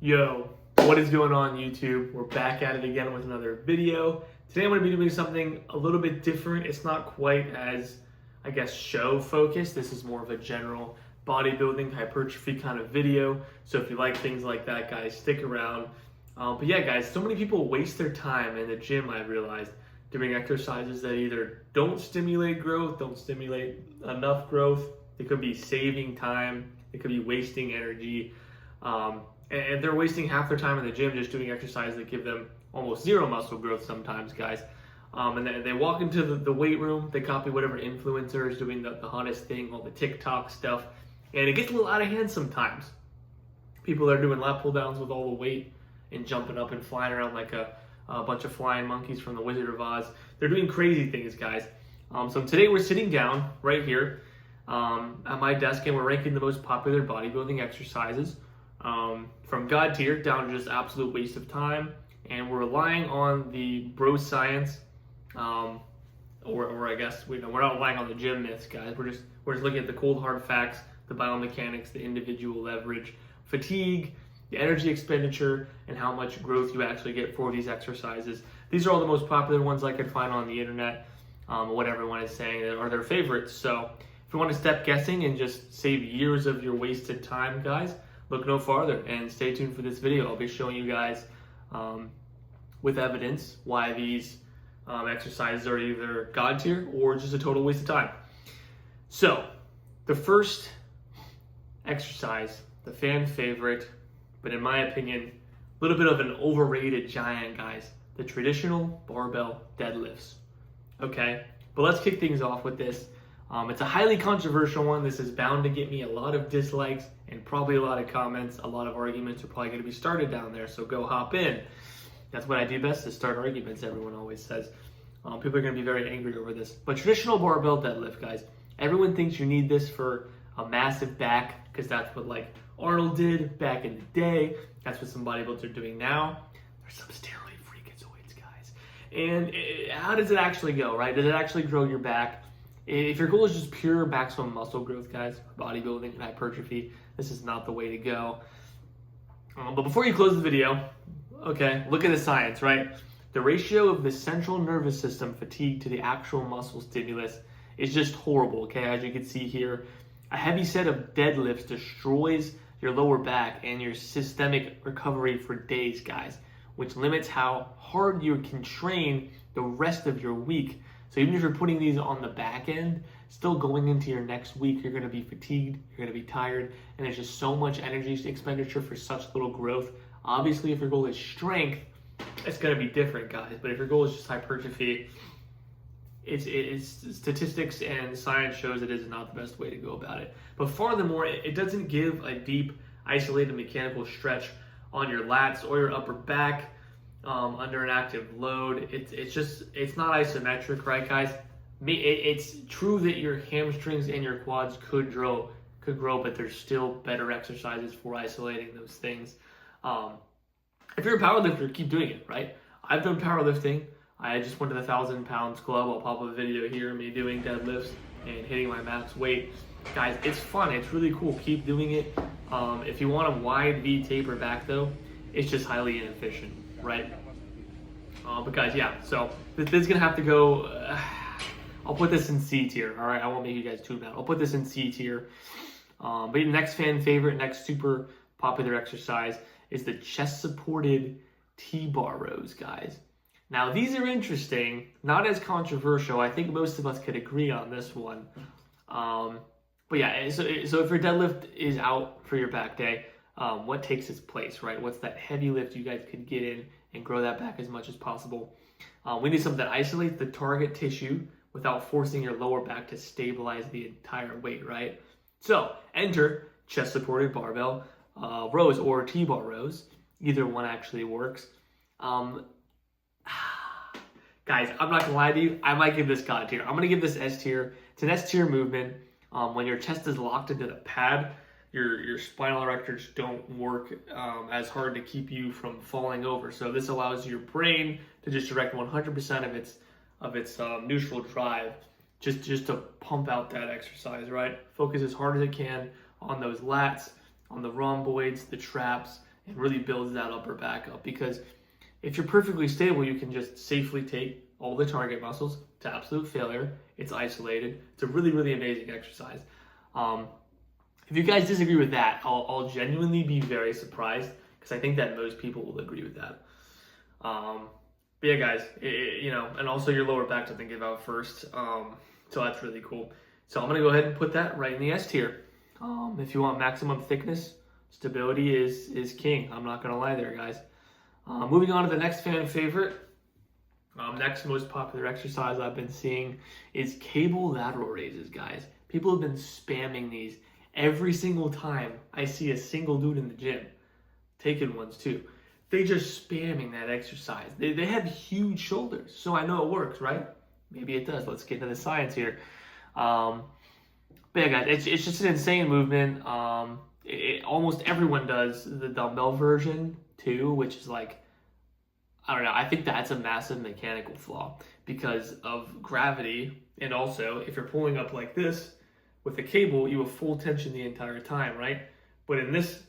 Yo, what is going on YouTube? We're back at it again with another video. Today I'm going to be doing something a little bit different. It's not quite as, I guess, show focused. This is more of a general bodybuilding, hypertrophy kind of video. So if you like things like that, guys, stick around. But yeah, guys, so many people waste their time in the gym, I realized, doing exercises that either don't stimulate growth, don't stimulate enough growth. They could be saving time. They could be wasting energy. And they're wasting half their time in the gym just doing exercises that give them almost zero muscle growth sometimes, guys. And then they walk into the weight room, they copy whatever influencer is doing the hottest thing, all the TikTok stuff, and it gets a little out of hand sometimes. People are doing lat pull downs with all the weight and jumping up and flying around like a bunch of flying monkeys from the Wizard of Oz. They're doing crazy things, guys. So today we're sitting down right here at my desk and we're ranking the most popular bodybuilding exercises. From God tier down to just absolute waste of time, and we're relying on the bro science, or I guess we're not relying on the gym myths, guys. We're just looking at the cold hard facts, the biomechanics, the individual leverage, fatigue, the energy expenditure, and how much growth you actually get for these exercises. These are all the most popular ones I could find on the internet, what everyone is saying are their favorites. So if you want to step guessing and just save years of your wasted time, guys, look no farther and stay tuned for this video. I'll be showing you guys with evidence why these exercises are either God tier or just a total waste of time. So the first exercise, the fan favorite, but in my opinion, a little bit of an overrated giant, guys, the traditional barbell deadlifts. Okay, but let's kick things off with this. It's a highly controversial one. This is bound to get me a lot of dislikes and probably a lot of comments. A lot of arguments are probably going to be started down there, so go hop in. That's what I do best, is start arguments, everyone always says. People are going to be very angry over this. But traditional barbell deadlift, guys, everyone thinks you need this for a massive back because that's what like Arnold did back in the day. That's what some bodybuilders are doing now. There's some steroid freakazoids, guys. And how does it actually go, right? Does it actually grow your back? If your goal is just pure maximum muscle growth, guys, bodybuilding and hypertrophy, this is not the way to go. But before you close the video, okay, look at the science, right? The ratio of the central nervous system fatigue to the actual muscle stimulus is just horrible, okay? As you can see here, a heavy set of deadlifts destroys your lower back and your systemic recovery for days, guys, which limits how hard you can train the rest of your week. So even if you're putting these on the back end, still going into your next week, you're going to be fatigued, you're going to be tired, and there's just so much energy expenditure for such little growth. Obviously, if your goal is strength, it's going to be different, guys. But if your goal is just hypertrophy, it's statistics and science shows it is not the best way to go about it. But furthermore, it doesn't give a deep, isolated mechanical stretch on your lats or your upper back. Under an active load. It's not isometric, right, guys? It's true that your hamstrings and your quads could grow, but there's still better exercises for isolating those things. If you're a powerlifter, keep doing it, right? I've done powerlifting. I just went to the 1,000 pounds club. I'll pop up a video here of me doing deadlifts and hitting my max weight. Guys, it's fun. It's really cool. Keep doing it. If you want a wide V taper back, though, it's just highly inefficient, right? But guys, yeah, so this is gonna have to go. I'll put this in C tier. All right, I won't make you guys too mad. I'll put this in C tier. But the next fan favorite, next super popular exercise is the chest supported T-bar rows, guys. Now these are interesting, not as controversial. I think most of us could agree on this one. But yeah, so if your deadlift is out for your back day, what takes its place, right? What's that heavy lift you guys could get in and grow that back as much as possible? We need something that isolates the target tissue without forcing your lower back to stabilize the entire weight, right? So enter chest supported barbell rows or T-bar rows. Either one actually works. Guys, I'm not gonna lie to you, I might give this God tier. I'm gonna give this S tier. It's an S tier movement. When your chest is locked into the pad, your spinal erectors don't work as hard to keep you from falling over. So this allows your brain to just direct 100% of its neutral drive just to pump out that exercise, right? Focus as hard as it can on those lats, on the rhomboids, the traps, and really builds that upper back up. Because if you're perfectly stable, you can just safely take all the target muscles to absolute failure. It's isolated. It's a really, really amazing exercise. If you guys disagree with that, I'll genuinely be very surprised, because I think that most people will agree with that. But yeah, guys, and also your lower back to think about first. So that's really cool. So I'm going to go ahead and put that right in the S tier. If you want maximum thickness, stability is king. I'm not going to lie there, guys. Moving on to the next fan favorite. Next most popular exercise I've been seeing is cable lateral raises, guys. People have been spamming these every single time I see a single dude in the gym. Taking ones too. They just spamming that exercise. They have huge shoulders, so I know it works, right? Maybe it does. Let's get into the science here. But yeah, guys, it's just an insane movement. Almost everyone does the dumbbell version too, which is like, I don't know. I think that's a massive mechanical flaw because of gravity. And also, if you're pulling up like this with a cable, you have full tension the entire time, right? But in this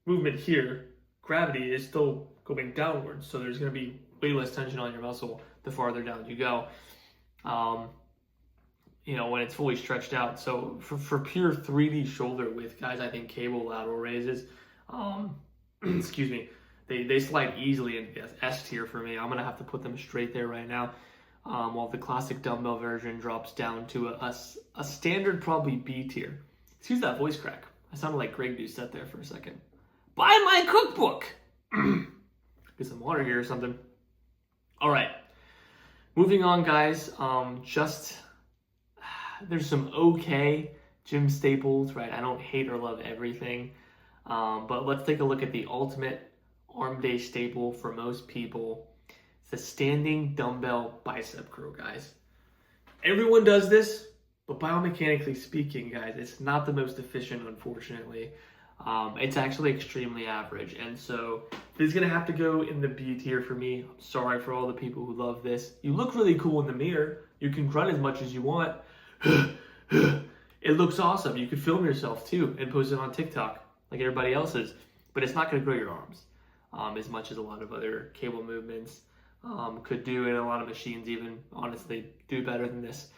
movement here, gravity is still going downwards. So there's going to be way less tension on your muscle the farther down you go, when it's fully stretched out. So for pure 3D shoulder width, guys, I think cable lateral raises, excuse me, they slide easily into the S tier for me. I'm going to have to put them straight there right now. While the classic dumbbell version drops down to a standard, probably B tier. Excuse that voice crack. I sounded like Greg Doucette there for a second. Buy my cookbook! Get some water here or something. All right. Moving on, guys. There's some okay gym staples, right? I don't hate or love everything. But let's take a look at the ultimate arm day staple for most people. It's the standing dumbbell bicep curl, guys. Everyone does this, but biomechanically speaking, guys, it's not the most efficient, unfortunately. It's actually extremely average. And so this is going to have to go in the B tier for me. I'm sorry for all the people who love this. You look really cool in the mirror. You can grunt as much as you want. It looks awesome. You could film yourself too and post it on TikTok like everybody else's. But it's not going to grow your arms as much as a lot of other cable movements could do, and a lot of machines even, honestly, do better than this.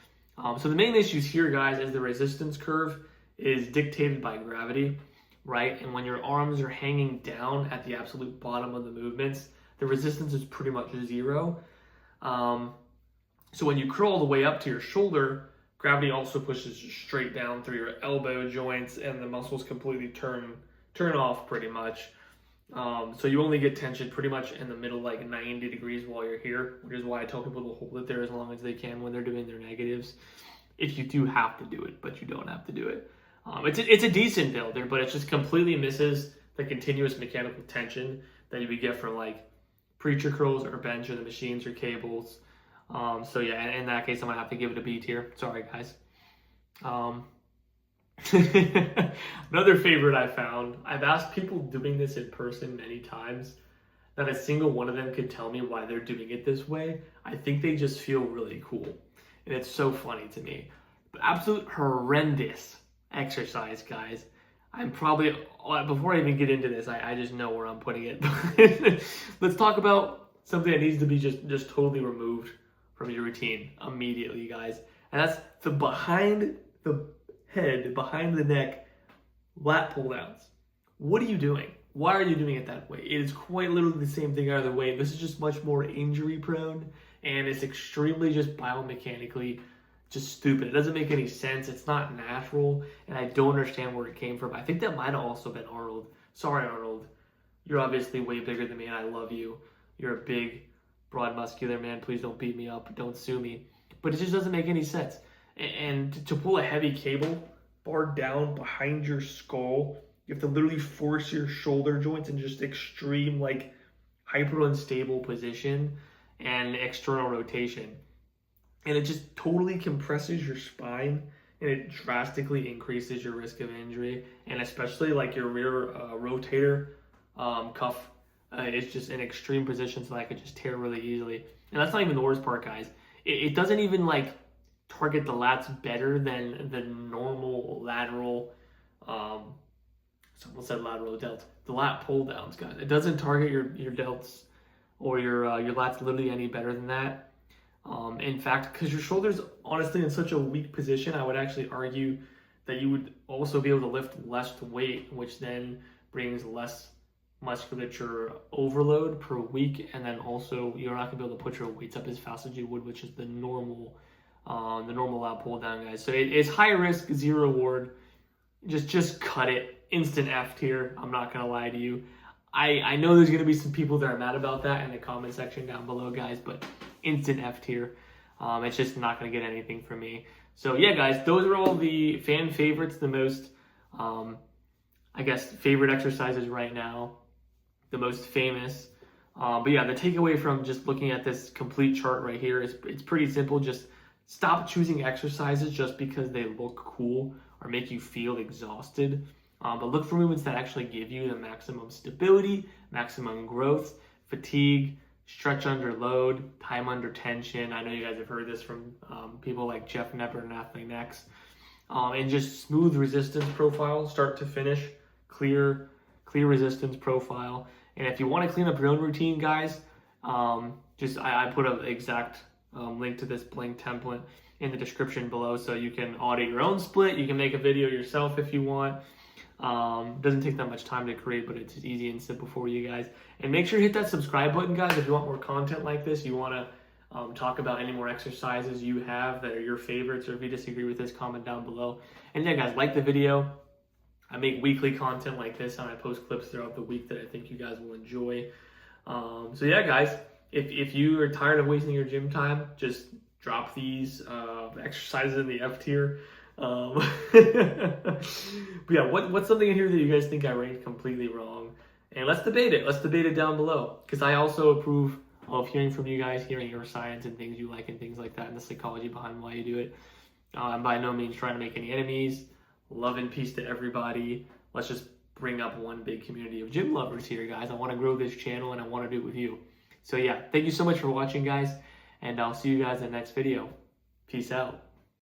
So the main issues here, guys, is the resistance curve is dictated by gravity, right? And when your arms are hanging down at the absolute bottom of the movements, the resistance is pretty much zero. So when you curl all the way up to your shoulder, gravity also pushes straight down through your elbow joints, and the muscles completely turn off pretty much. So you only get tension pretty much in the middle, like 90 degrees while you're here, which is why I tell people to hold it there as long as they can when they're doing their negatives. If you do have to do it, but you don't have to do it. It's a decent builder, but it just completely misses the continuous mechanical tension that you would get from like preacher curls or bench or the machines or cables. So yeah, in that case, I'm gonna have to give it a B tier. Sorry, guys. Another favorite I found, I've asked people doing this in person many times, not a single one of them could tell me why they're doing it this way. I think they just feel really cool. And it's so funny to me. But absolute horrendous exercise, guys. I'm probably, before I even get into this, I just know where I'm putting it. Let's talk about something that needs to be just totally removed from your routine immediately, guys. And that's the behind the head, behind the neck, lat pull downs. What are you doing? Why are you doing it that way? It is quite literally the same thing either way. This is just much more injury prone, and it's extremely just biomechanically just stupid. It doesn't make any sense. It's not natural, and I don't understand where it came from. I think that might have also been Arnold. Sorry, Arnold. You're obviously way bigger than me, and I love you. You're a big, broad, muscular man. Please don't beat me up. Don't sue me. But it just doesn't make any sense. And to pull a heavy cable bar down behind your skull, you have to literally force your shoulder joints in just extreme, like, hyper unstable position and external rotation. And it just totally compresses your spine, and it drastically increases your risk of injury. And especially like your rear rotator cuff is just in extreme position, so that could just tear really easily. And that's not even the worst part, guys. It doesn't even like target the lats better than the normal lateral almost said lateral delts, the lat pull downs, guys. It doesn't target your delts or your lats literally any better than that. In fact, because your shoulder's honestly in such a weak position, I would actually argue that you would also be able to lift less weight, which then brings less musculature overload per week, and then also you're not gonna be able to put your weights up as fast as you would, which is the normal lat pull down, guys. So it's high risk, zero reward. Just cut it. Instant F tier. I'm not gonna lie to you. I know there's gonna be some people that are mad about that in the comment section down below, guys, but instant F tier. It's just not gonna get anything from me. So yeah, guys, those are all the fan favorites, the most I guess favorite exercises right now, the most famous. But yeah, the takeaway from just looking at this complete chart right here is it's pretty simple. Just stop choosing exercises just because they look cool or make you feel exhausted. But look for movements that actually give you the maximum stability, maximum growth, fatigue, stretch under load, time under tension. I know you guys have heard this from people like Jeff Nepper and Athlete Next. And just smooth resistance profile, start to finish, clear resistance profile. And if you want to clean up your own routine, guys, I put an exact link to this blank template in the description below, so you can audit your own split. You can make a video yourself if you want. Doesn't take that much time to create, but it's easy and simple for you guys. And make sure to hit that subscribe button, guys, if you want more content like this. You want to talk about any more exercises you have that are your favorites, or if you disagree with this, comment down below. And yeah, guys, like the video. I make weekly content like this, and I post clips throughout the week that I think you guys will enjoy. So yeah, guys, if you are tired of wasting your gym time, just drop these exercises in the F tier. But yeah, what's something in here that you guys think I ranked completely wrong? And let's debate it. Let's debate it down below, because I also approve of hearing from you guys, hearing your science and things you like and things like that, and the psychology behind why you do it. I'm by no means trying to make any enemies. Love and peace to everybody. Let's just bring up one big community of gym lovers here, guys. I want to grow this channel, and I want to do it with you. So yeah, thank you so much for watching, guys, and I'll see you guys in the next video. Peace out.